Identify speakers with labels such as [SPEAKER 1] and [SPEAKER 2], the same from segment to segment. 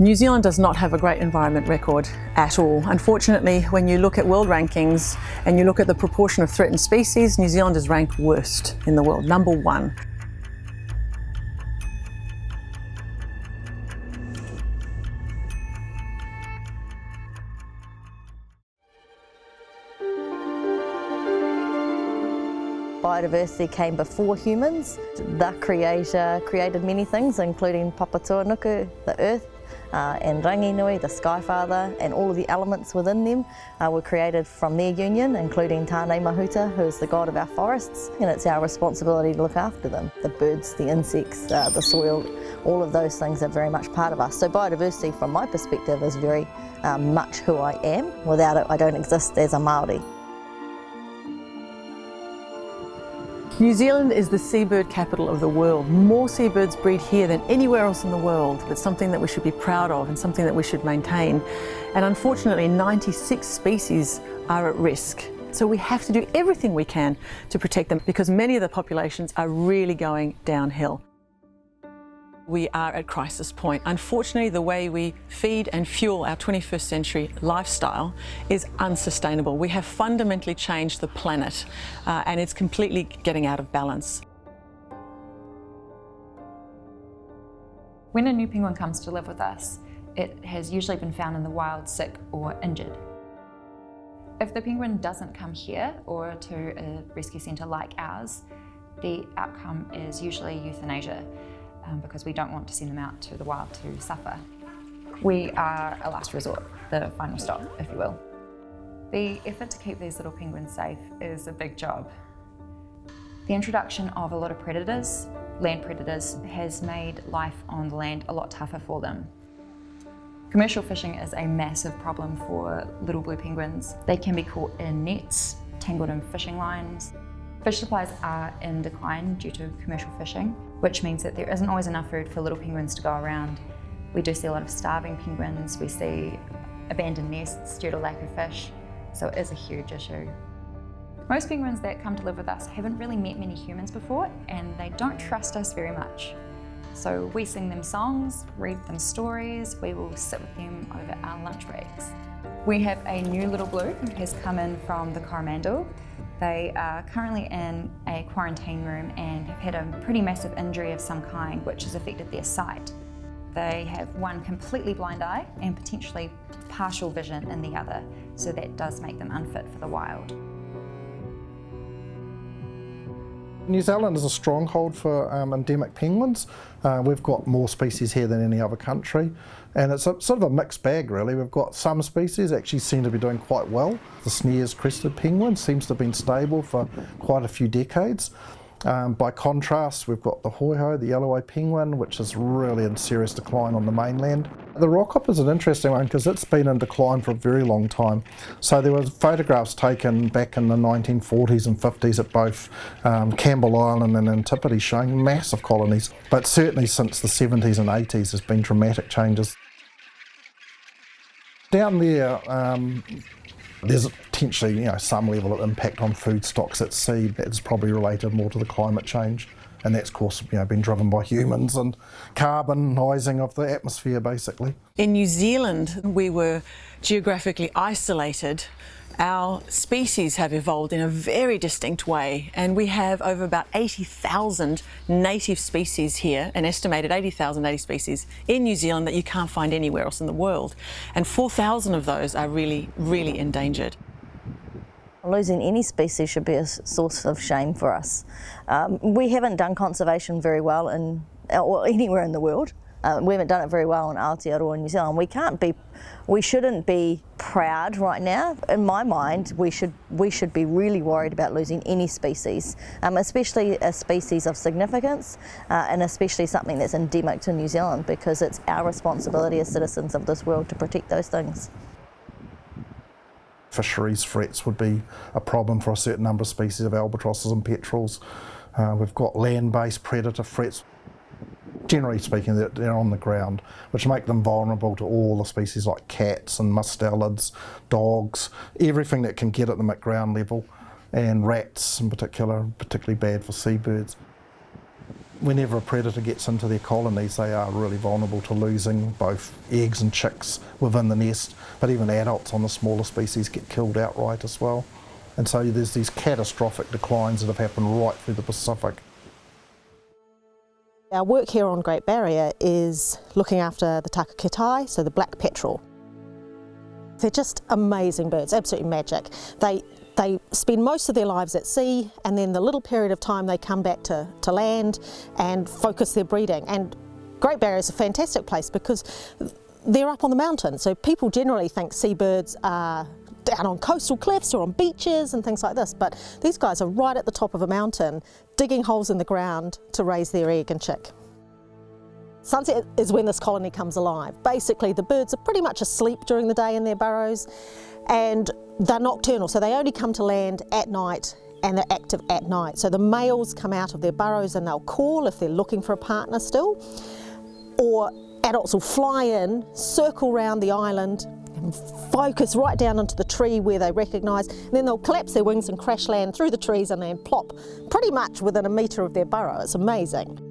[SPEAKER 1] New Zealand does not have a great environment record at all. Unfortunately, when you look at world rankings and you look at the proportion of threatened species, New Zealand is ranked worst in the world, number 1.
[SPEAKER 2] Biodiversity came before humans. The Creator created many things, including Papatūānuku, the earth, and Ranginui, the Sky Father, and all of the elements within them were created from their union, including Tānei Mahuta, who is the god of our forests, and it's our responsibility to look after them. The birds, the insects, the soil, all of those things are very much part of us. So biodiversity, from my perspective, is very much who I am. Without it, I don't exist as a Māori.
[SPEAKER 1] New Zealand is the seabird capital of the world. More seabirds breed here than anywhere else in the world. It's something that we should be proud of and something that we should maintain. And unfortunately, 96 species are at risk. So we have to do everything we can to protect them because many of the populations are really going downhill. We are at crisis point. Unfortunately, the way we feed and fuel our 21st century lifestyle is unsustainable. We have fundamentally changed the planet and it's completely getting out of balance.
[SPEAKER 3] When a new penguin comes to live with us, it has usually been found in the wild sick or injured. If the penguin doesn't come here or to a rescue centre like ours, the outcome is usually euthanasia. Because we don't want to send them out to the wild to suffer. We are a last resort, the final stop, if you will. The effort to keep these little penguins safe is a big job. The introduction of a lot of predators, land predators, has made life on the land a lot tougher for them. Commercial fishing is a massive problem for little blue penguins. They can be caught in nets, tangled in fishing lines. Fish supplies are in decline due to commercial fishing, which means that there isn't always enough food for little penguins to go around. We do see a lot of starving penguins, we see abandoned nests due to lack of fish, so it is a huge issue. Most penguins that come to live with us haven't really met many humans before, and they don't trust us very much. So we sing them songs, read them stories, we will sit with them over our lunch breaks. We have a new little blue who has come in from the Coromandel. They are currently in a quarantine room and have had a pretty massive injury of some kind which has affected their sight. They have one completely blind eye and potentially partial vision in the other, so that does make them unfit for the wild.
[SPEAKER 4] New Zealand is a stronghold for endemic penguins. We've got more species here than any other country, and it's sort of a mixed bag really. We've got some species actually seem to be doing quite well. The Snare's crested penguin seems to have been stable for quite a few decades. By contrast, we've got the hoiho, the yellow-eyed penguin, which is really in serious decline on the mainland. The rockhopper is an interesting one because it's been in decline for a very long time. So there were photographs taken back in the 1940s and 50s at both Campbell Island and Antipodes showing massive colonies. But certainly since the 70s and 80s there's been dramatic changes. Down there, there's potentially, some level of impact on food stocks at sea that's probably related more to the climate change, and that's of course been driven by humans and carbonising of the atmosphere basically.
[SPEAKER 1] In New Zealand, we were geographically isolated. Our species have evolved in a very distinct way, and we have over about 80,000 native species here, an estimated 80,000 native species in New Zealand that you can't find anywhere else in the world. And 4,000 of those are really, really endangered.
[SPEAKER 2] Losing any species should be a source of shame for us. We haven't done conservation very well or anywhere in the world. We haven't done it very well in Aotearoa, New Zealand. We shouldn't be proud right now. In my mind, we should be really worried about losing any species, especially a species of significance, and especially something that's endemic to New Zealand, because it's our responsibility as citizens of this world to protect those things.
[SPEAKER 4] Fisheries threats would be a problem for a certain number of species of albatrosses and petrels. We've got land-based predator threats. Generally speaking, they're on the ground, which make them vulnerable to all the species like cats and mustelids, dogs, everything that can get at them at ground level, and rats in particular, particularly bad for seabirds. whenever a predator gets into their colonies, they are really vulnerable to losing both eggs and chicks within the nest, but even adults on the smaller species get killed outright as well. And so there's these catastrophic declines that have happened right through the Pacific.
[SPEAKER 5] Our work here on Great Barrier is looking after the takakitai, so the black petrel. They're just amazing birds, absolutely magic. They spend most of their lives at sea, and then the little period of time they come back to land and focus their breeding. And Great Barrier is a fantastic place because they're up on the mountain, so people generally think seabirds are down on coastal cliffs or on beaches and things like this, but these guys are right at the top of a mountain digging holes in the ground to raise their egg and chick. Sunset is when this colony comes alive. Basically the birds are pretty much asleep during the day in their burrows, and they're nocturnal, so they only come to land at night and they're active at night. So the males come out of their burrows and they'll call if they're looking for a partner still, or adults will fly in, circle around the island, and focus right down into the tree where they recognise, and then they'll collapse their wings and crash land through the trees and then plop pretty much within a metre of their burrow. It's amazing.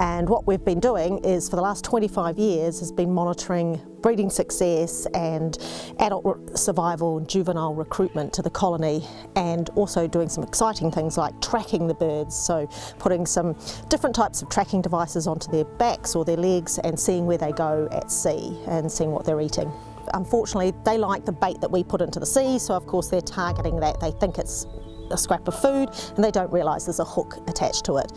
[SPEAKER 5] And what we've been doing is, for the last 25 years, has been monitoring breeding success and adult survival and juvenile recruitment to the colony, and also doing some exciting things like tracking the birds, so putting some different types of tracking devices onto their backs or their legs and seeing where they go at sea and seeing what they're eating. Unfortunately, they like the bait that we put into the sea, so of course they're targeting that. They think it's a scrap of food and they don't realise there's a hook attached to it.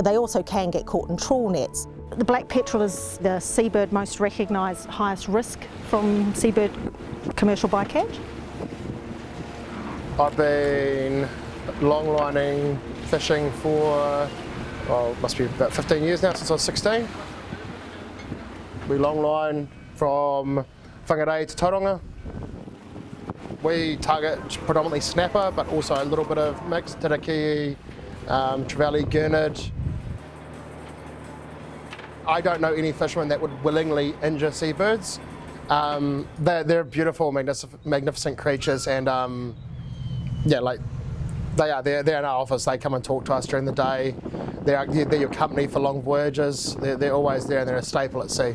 [SPEAKER 5] They also can get caught in trawl nets. The black petrel is the seabird most recognised highest risk from seabird commercial bycatch.
[SPEAKER 6] I've been longlining fishing for, well, it must be about 15 years now, since I was 16. We longline from Whangarei to Tauranga. We target predominantly snapper, but also a little bit of mixed tarakihi, trevally, gurnard. I don't know any fisherman that would willingly injure seabirds. They're beautiful, magnificent creatures, and yeah, like they're in our office. They come and talk to us during the day. They're your company for long voyages. They're always there, and they're a staple at sea.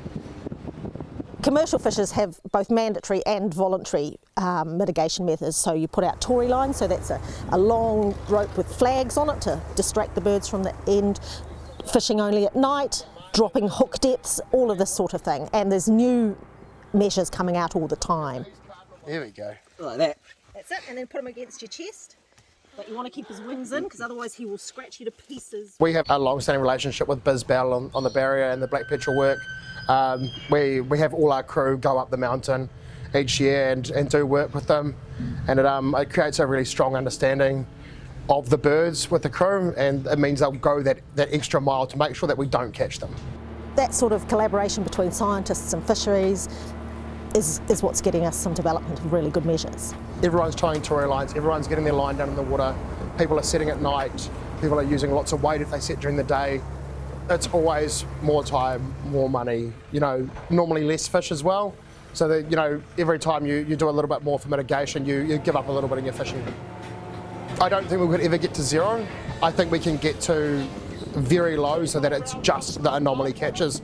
[SPEAKER 5] Commercial fishers have both mandatory and voluntary mitigation methods. So you put out tory lines, so that's a long rope with flags on it to distract the birds from the end, fishing only at night, dropping hook depths, all of this sort of thing. And there's new measures coming out all the time.
[SPEAKER 6] Here we go.
[SPEAKER 7] Like that.
[SPEAKER 5] That's it, and then put him against your chest. But you want to keep his wings in, because otherwise he will scratch you to pieces.
[SPEAKER 6] We have a long-standing relationship with Biz Bell on the barrier and the black petrel work. We have all our crew go up the mountain each year and do work with them, and it creates a really strong understanding of the birds with the crew, and it means they'll go that extra mile to make sure that we don't catch them.
[SPEAKER 5] That sort of collaboration between scientists and fisheries is what's getting us some development of really good measures.
[SPEAKER 6] Everyone's trying tory lines, everyone's getting their line down in the water, people are setting at night, people are using lots of weight if they set during the day. It's always more time, more money, normally less fish as well. So that, every time you do a little bit more for mitigation, you give up a little bit in your fishing. I don't think we could ever get to zero. I think we can get to very low so that it's just the anomaly catches.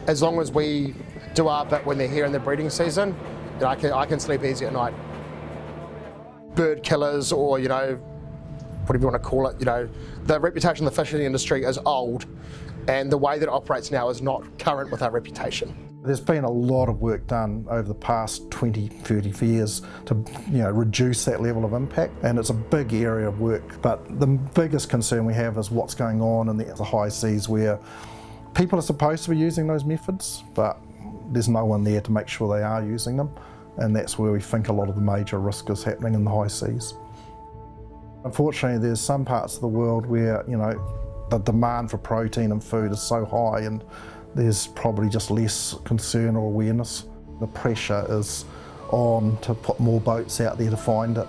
[SPEAKER 6] As long as we do our bit when they're here in the breeding season, I can sleep easy at night. Bird killers, or whatever you want to call it, the reputation of the fishing industry is old, and the way that it operates now is not current with our reputation.
[SPEAKER 4] There's been a lot of work done over the past 20, 30 years to reduce that level of impact, and it's a big area of work. But the biggest concern we have is what's going on in the high seas, where people are supposed to be using those methods, but there's no one there to make sure they are using them, and that's where we think a lot of the major risk is happening in the high seas. Unfortunately, there's some parts of the world where the demand for protein and food is so high, and there's probably just less concern or awareness. The pressure is on to put more boats out there to find it,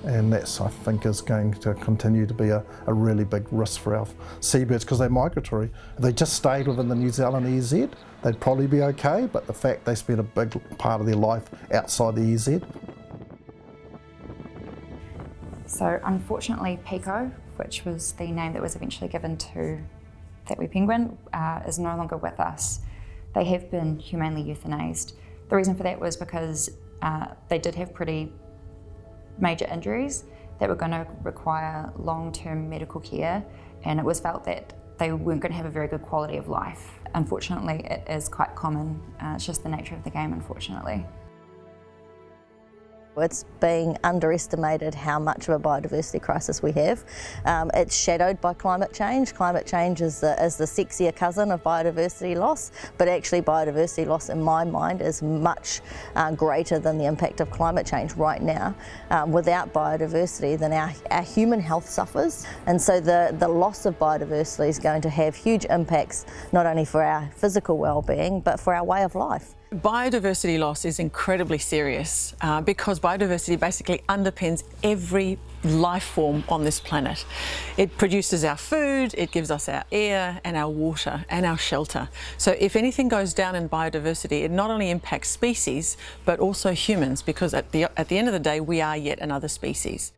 [SPEAKER 4] and that's, I think, is going to continue to be a really big risk for our seabirds, because they're migratory. If they just stayed within the New Zealand EZ, they'd probably be okay, but the fact they spend a big part of their life outside the EZ.
[SPEAKER 3] So unfortunately, Pico, which was the name that was eventually given to that wee penguin is no longer with us. They have been humanely euthanized. The reason for that was because they did have pretty major injuries that were going to require long-term medical care, and it was felt that they weren't going to have a very good quality of life. Unfortunately, it is quite common. It's just the nature of the game, unfortunately.
[SPEAKER 2] It's being underestimated how much of a biodiversity crisis we have. It's shadowed by climate change. Climate change is the sexier cousin of biodiversity loss, but actually biodiversity loss in my mind is much greater than the impact of climate change right now. Without biodiversity, then our human health suffers, and so the loss of biodiversity is going to have huge impacts not only for our physical well-being but for our way of life.
[SPEAKER 1] Biodiversity loss is incredibly serious because biodiversity basically underpins every life form on this planet. It produces our food, it gives us our air and our water and our shelter. So if anything goes down in biodiversity, it not only impacts species but also humans, because at the end of the day we are yet another species.